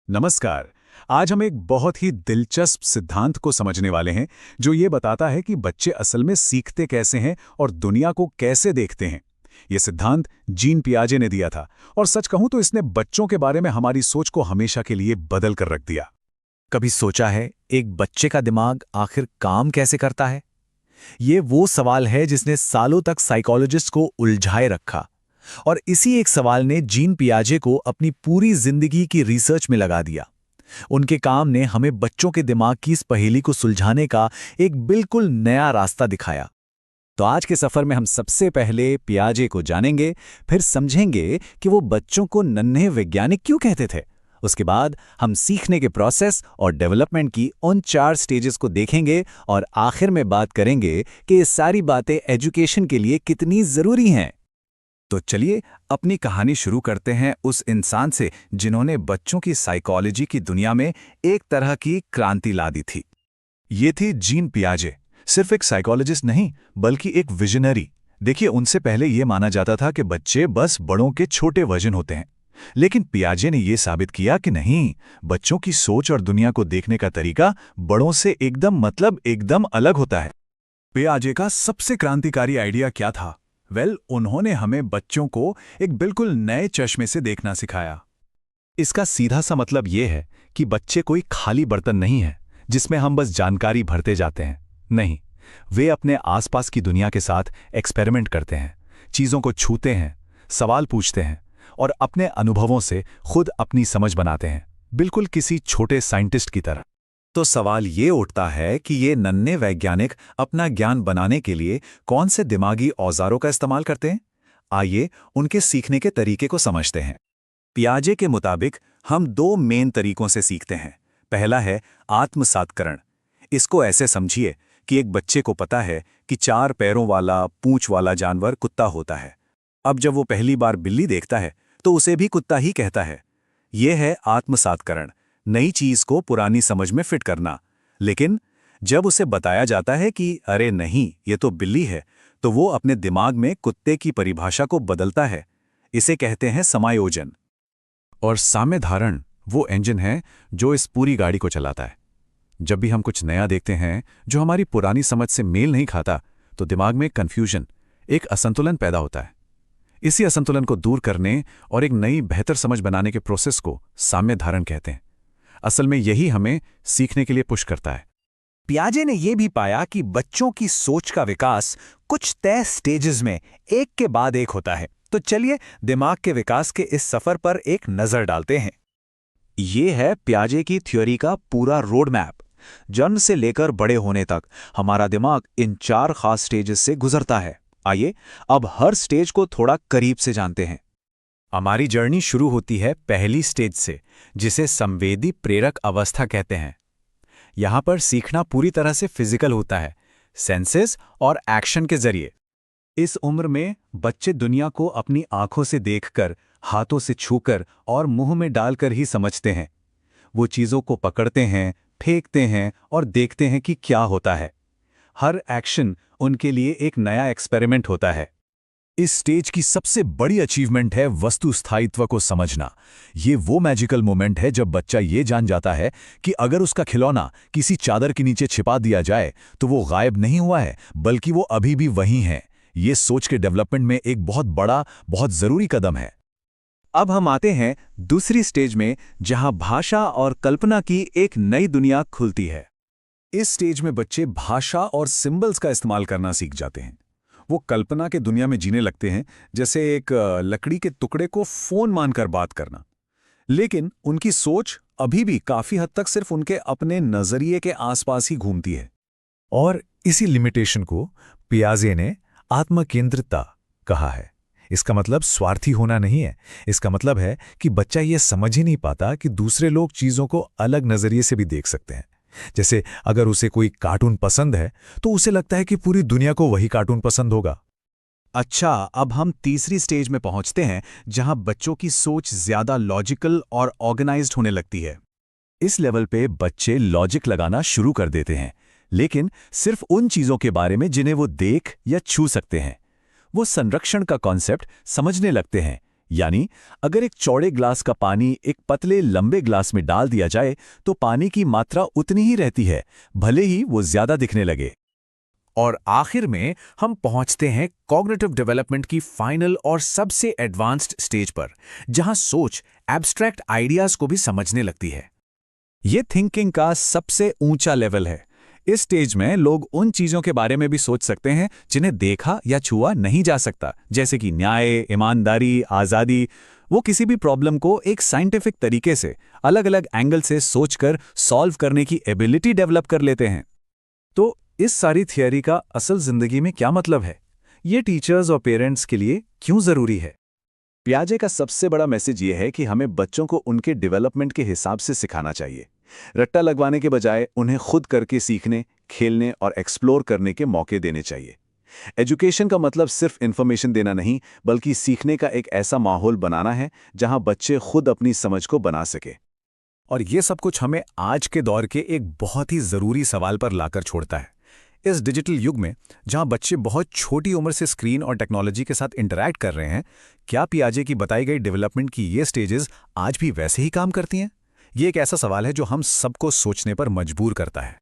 नमस्कार। आज हम एक बहुत ही दिलचस्प सिद्धांत को समझने वाले हैं जो ये बताता है कि बच्चे असल में सीखते कैसे हैं और दुनिया को कैसे देखते हैं। ये सिद्धांत जीन पियाजे ने दिया था और सच कहूं तो इसने बच्चों के बारे में हमारी सोच को हमेशा के लिए बदल कर रख दिया। कभी सोचा है एक बच्चे का दिमाग आखिर काम कैसे करता है? ये वो सवाल है जिसने सालों तक साइकोलॉजिस्ट को उलझाए रखा। और इसी एक सवाल ने जीन पियाजे को अपनी पूरी जिंदगी की रिसर्च में लगा दिया। उनके काम ने हमें बच्चों के दिमाग की इस पहेली को सुलझाने का एक बिल्कुल नया रास्ता दिखाया। तो आज के सफर में हम सबसे पहले पियाजे को जानेंगे, फिर समझेंगे कि वो बच्चों को नन्हे वैज्ञानिक क्यों कहते थे। उसके बाद हम सीखने के प्रोसेस और डेवलपमेंट की उन 4 स्टेजेस को देखेंगे और आखिर में बात करेंगे कि ये सारी बातें एजुकेशन के लिए कितनी जरूरी हैं। तो चलिए अपनी कहानी शुरू करते हैं उस इंसान से जिन्होंने बच्चों की साइकोलॉजी की दुनिया में एक तरह की क्रांति ला दी थी। ये थी जीन पियाजे, सिर्फ एक साइकोलॉजिस्ट नहीं बल्कि एक विजनरी। देखिए, उनसे पहले यह माना जाता था कि बच्चे बस बड़ों के छोटे वर्जन होते हैं, लेकिन पियाजे ने यह साबित किया कि नहीं, बच्चों की सोच और दुनिया को देखने का तरीका बड़ों से एकदम अलग होता है। पियाजे का सबसे क्रांतिकारी आइडिया क्या था? उन्होंने हमें बच्चों को एक बिल्कुल नए चश्मे से देखना सिखाया। इसका सीधा सा मतलब यह है कि बच्चे कोई खाली बर्तन नहीं है जिसमें हम बस जानकारी भरते जाते हैं। नहीं, वे अपने आसपास की दुनिया के साथ एक्सपेरिमेंट करते हैं, चीजों को छूते हैं, सवाल पूछते हैं और अपने अनुभवों से खुद अपनी समझ बनाते हैं, बिल्कुल किसी छोटे साइंटिस्ट की तरह। तो सवाल ये उठता है कि ये नन्हे वैज्ञानिक अपना ज्ञान बनाने के लिए कौन से दिमागी औजारों का इस्तेमाल करते हैं? आइए उनके सीखने के तरीके को समझते हैं। पियाजे के मुताबिक हम 2 मेन तरीकों से सीखते हैं। पहला है आत्मसात्करण। इसको ऐसे समझिए कि एक बच्चे को पता है कि 4 पैरों वाला पूंछ वाला जानवर कुत्ता होता है। अब जब वो पहली बार बिल्ली देखता है तो उसे भी कुत्ता ही कहता है। यह है आत्मसात्करण, नई चीज को पुरानी समझ में फिट करना। लेकिन जब उसे बताया जाता है कि अरे नहीं, ये तो बिल्ली है, तो वो अपने दिमाग में कुत्ते की परिभाषा को बदलता है। इसे कहते हैं समायोजन। और साम्य धारण वो इंजन है जो इस पूरी गाड़ी को चलाता है। जब भी हम कुछ नया देखते हैं जो हमारी पुरानी समझ से मेल नहीं खाता, तो दिमाग में कंफ्यूजन, एक असंतुलन पैदा होता है। इसी असंतुलन को दूर करने और एक नई बेहतर समझ बनाने के प्रोसेस को साम्य धारण कहते हैं। असल में यही हमें सीखने के लिए पुश करता है। पियाजे ने यह भी पाया कि बच्चों की सोच का विकास कुछ तय स्टेजेस में एक के बाद एक होता है। तो चलिए दिमाग के विकास के इस सफर पर एक नजर डालते हैं। ये है पियाजे की थ्योरी का पूरा रोड मैप। जन्म से लेकर बड़े होने तक हमारा दिमाग इन 4 खास स्टेजेस से गुजरता है। आइए अब हर स्टेज को थोड़ा करीब से जानते हैं। हमारी जर्नी शुरू होती है पहली स्टेज से, जिसे संवेदी प्रेरक अवस्था कहते हैं। यहां पर सीखना पूरी तरह से फिजिकल होता है, सेंसेस और एक्शन के जरिए। इस उम्र में बच्चे दुनिया को अपनी आंखों से देखकर, हाथों से छूकर और मुंह में डालकर ही समझते हैं। वो चीजों को पकड़ते हैं, फेंकते हैं और देखते हैं कि क्या होता है। हर एक्शन उनके लिए एक नया एक्सपेरिमेंट होता है। इस स्टेज की सबसे बड़ी अचीवमेंट है वस्तु स्थायित्व को समझना। ये वो मैजिकल मोमेंट है जब बच्चा ये जान जाता है कि अगर उसका खिलौना किसी चादर के नीचे छिपा दिया जाए तो वो गायब नहीं हुआ है, बल्कि वो अभी भी वहीं है। ये सोच के डेवलपमेंट में एक बहुत बड़ा, बहुत जरूरी कदम है। अब हम आते हैं दूसरी स्टेज में, जहां भाषा और कल्पना की एक नई दुनिया खुलती है। इस स्टेज में बच्चे भाषा और सिंबल्स का इस्तेमाल करना सीख जाते हैं। वो कल्पना के दुनिया में जीने लगते हैं, जैसे एक लकड़ी के टुकड़े को फोन मानकर बात करना। लेकिन उनकी सोच अभी भी काफी हद तक सिर्फ उनके अपने नजरिए के आसपास ही घूमती है। और इसी लिमिटेशन को पियाजे ने आत्मकेंद्रितता कहा है। इसका मतलब स्वार्थी होना नहीं है। इसका मतलब है कि बच्चा ये समझ ही नहीं पाता कि दूसरे लोग चीजों को अलग नजरिए से भी देख सकते हैं। जैसे अगर उसे कोई कार्टून पसंद है तो उसे लगता है कि पूरी दुनिया को वही कार्टून पसंद होगा। अच्छा, अब हम तीसरी स्टेज में पहुंचते हैं जहां बच्चों की सोच ज्यादा लॉजिकल और ऑर्गेनाइज्ड होने लगती है। इस लेवल पे बच्चे लॉजिक लगाना शुरू कर देते हैं, लेकिन सिर्फ उन चीजों के बारे में जिन्हें वो देख या छू सकते हैं। वो संरक्षण का कॉन्सेप्ट समझने लगते हैं, यानी अगर एक चौड़े ग्लास का पानी एक पतले लंबे ग्लास में डाल दिया जाए तो पानी की मात्रा उतनी ही रहती है, भले ही वो ज्यादा दिखने लगे। और आखिर में हम पहुंचते हैं कॉग्निटिव डेवलपमेंट की फाइनल और सबसे एडवांस्ड स्टेज पर, जहां सोच एब्स्ट्रैक्ट आइडियाज को भी समझने लगती है। ये थिंकिंग का सबसे ऊंचा लेवल है। इस स्टेज में लोग उन चीजों के बारे में भी सोच सकते हैं जिन्हें देखा या छुआ नहीं जा सकता, जैसे कि न्याय, ईमानदारी, आज़ादी। वो किसी भी प्रॉब्लम को एक साइंटिफिक तरीके से अलग अलग एंगल से सोचकर सॉल्व करने की एबिलिटी डेवलप कर लेते हैं। तो इस सारी थियरी का असल जिंदगी में क्या मतलब है? ये टीचर्स और पेरेंट्स के लिए क्यों जरूरी है? पियाजे का सबसे बड़ा मैसेज ये है कि हमें बच्चों को उनके डेवलपमेंट के हिसाब से सिखाना चाहिए। रट्टा लगवाने के बजाय उन्हें खुद करके सीखने, खेलने और एक्सप्लोर करने के मौके देने चाहिए। एजुकेशन का मतलब सिर्फ इन्फॉर्मेशन देना नहीं, बल्कि सीखने का एक ऐसा माहौल बनाना है जहां बच्चे खुद अपनी समझ को बना सके। और ये सब कुछ हमें आज के दौर के एक बहुत ही ज़रूरी सवाल पर लाकर छोड़ता है। इस डिजिटल युग में जहां बच्चे बहुत छोटी उम्र से स्क्रीन और टेक्नोलॉजी के साथ इंटरैक्ट कर रहे हैं, क्या पियाजे की बताई गई डेवलपमेंट की ये स्टेजेस आज भी वैसे ही काम करती हैं? ये एक ऐसा सवाल है जो हम सबको सोचने पर मजबूर करता है।